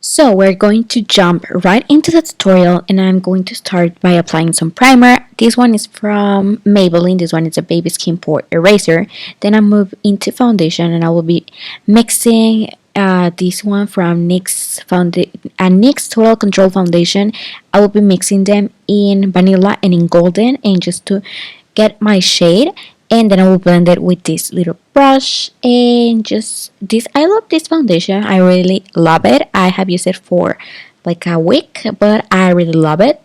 So we're going to jump right into the tutorial and I'm going to start by applying some primer. This one is from Maybelline. This one is a baby skin pore eraser. Then I move into foundation and I will be mixing this one from NYX Total Control Foundation. I will be mixing them in vanilla and in golden, and just to get my shade, and then I will blend it with this little brush. And just this, I love this foundation. I really love it. I have used it for like a week, but I really love it.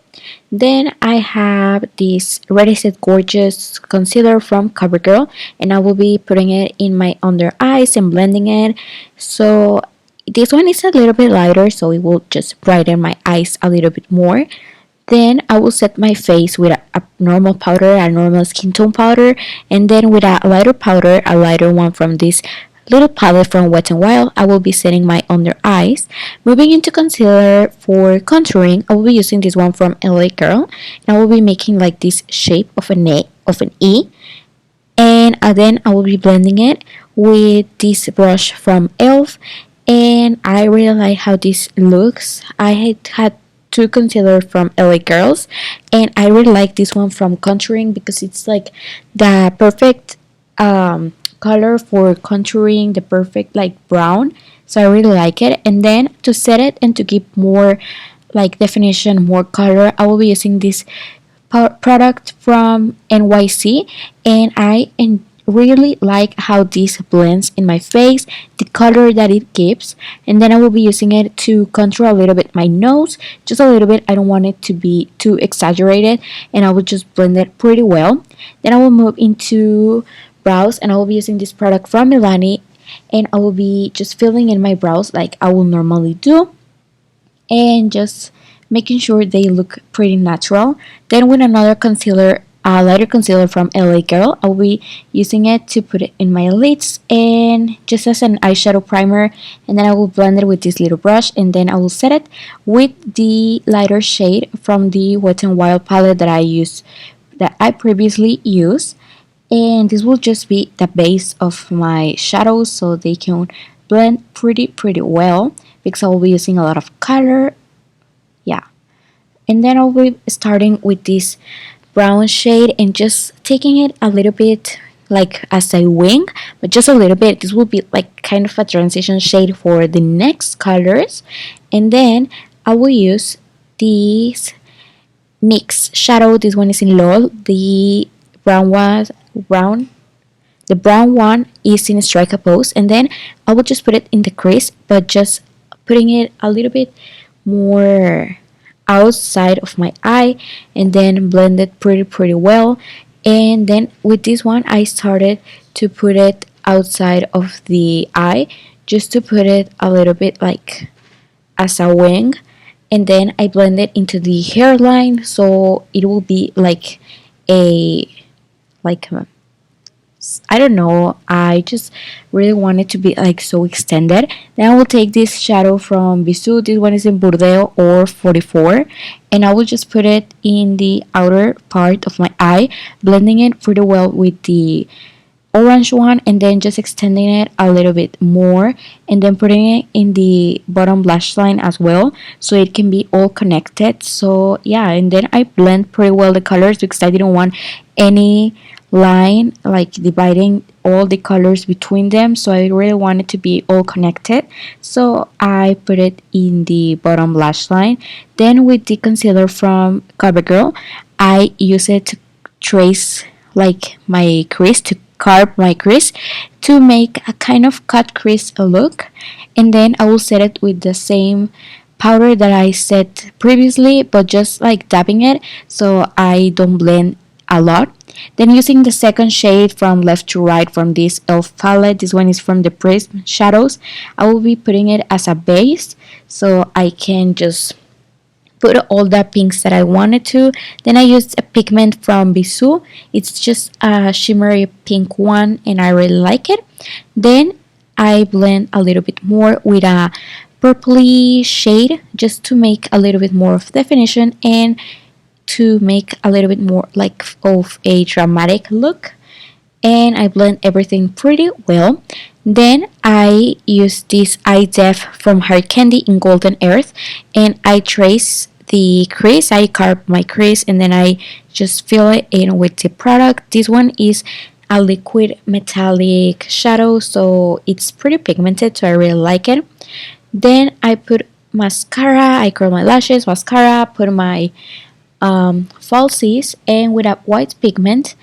Then I have this Ready Set Gorgeous concealer from CoverGirl, and I will be putting it in my under eyes and blending it. So this one is a little bit lighter, so it will just brighten my eyes a little bit more. Then I will set my face with a normal powder, a normal skin tone powder, and then with a lighter powder, a lighter one from this little palette from Wet n Wild, I will be setting my under eyes. Moving into concealer for contouring, I will be using this one from LA Girl, and I will be making like this shape of an E, and then I will be blending it with this brush from ELF, and I really like how this looks. I had two concealers from LA Girls, and I really like this one from contouring because it's like the perfect color for contouring, the perfect like brown. So I really like it. And then to set it and to give more like definition, more color, I will be using this product from NYC, and I really like how this blends in my face, the color that it gives. And then I will be using it to contour a little bit my nose, just a little bit. I don't want it to be too exaggerated, and I will just blend it pretty well. Then I will move into brows, and I will be using this product from Milani, and I will be just filling in my brows like I will normally do, and just making sure they look pretty natural. Then with another concealer, a lighter concealer from LA Girl, I'll be using it to put it in my lids and just as an eyeshadow primer, and then I will blend it with this little brush, and then I will set it with the lighter shade from the Wet n Wild palette that I previously used. And this will just be the base of my shadows, so they can blend pretty well because I will be using a lot of color. Yeah. And then I'll be starting with this brown shade and just taking it a little bit like as a wing, but just a little bit. This will be like kind of a transition shade for the next colors. And then I will use this NYX shadow. This one is in LOL. The brown one is in Strike a Pose, and then I will just put it in the crease, but just putting it a little bit more outside of my eye, and then blend it pretty well. And then with this one I started to put it outside of the eye, just to put it a little bit like as a wing, and then I blend it into the hairline, so it will be like I don't know, I just really want it to be like so extended. Then I will take this shadow from Bisou. This one is in Burdeo or 44, and I will just put it in the outer part of my eye, blending it pretty well with the orange one, and then just extending it a little bit more, and then putting it in the bottom lash line as well, so it can be all connected. So yeah, and then I blend pretty well the colors because I didn't want any line like dividing all the colors between them, so I really want it to be all connected. So I put it in the bottom lash line. Then with the concealer from CoverGirl, I use it to trace like my crease, to carve my crease, to make a kind of cut crease look. And then I will set it with the same powder that I set previously, but just like dabbing it so I don't blend a lot. Then using the second shade from left to right from this ELF palette, this one is from the Prism Shadows, I will be putting it as a base so I can just put all the pinks that I wanted to. Then I used a pigment from Bisou. It's just a shimmery pink one, and I really like it. Then I blend a little bit more with a purpley shade, just to make a little bit more of definition and to make a little bit more like of a dramatic look. and I blend everything pretty well. Then I use this eye def from Hard Candy in Golden Earth, and I trace the crease. I carve my crease and then I just fill it in with the product. This one is a liquid metallic shadow, so it's pretty pigmented, so I really like it. Then I put mascara, I curl my lashes, mascara, put my falsies, and with a white pigment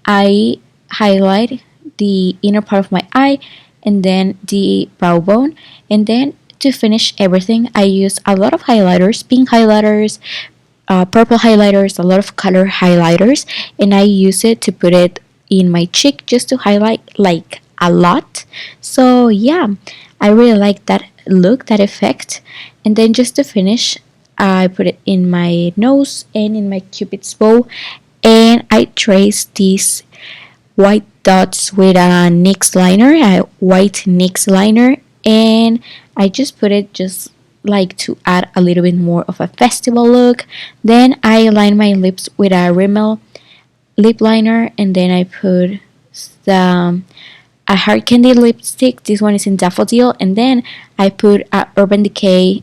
I highlight the inner part of my eye and then the brow bone. And then to finish everything I use a lot of highlighters, pink highlighters, purple highlighters, a lot of color highlighters, and I use it to put it in my cheek just to highlight like a lot. So yeah, I really like that look, that effect. And then just to finish, I put it in my nose and in my cupid's bow, and I trace these white dots with a NYX liner, a white NYX liner, and I just put it just like to add a little bit more of a festival look. Then I line my lips with a Rimmel lip liner, and then I put the a Hard Candy lipstick. This one is in Daffodil, and then I put an Urban Decay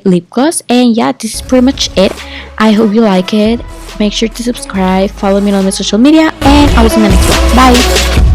lip gloss. And yeah, this is pretty much it. I hope you like it. Make sure to subscribe, follow me on my social media, and I'll see you in the next one. Bye.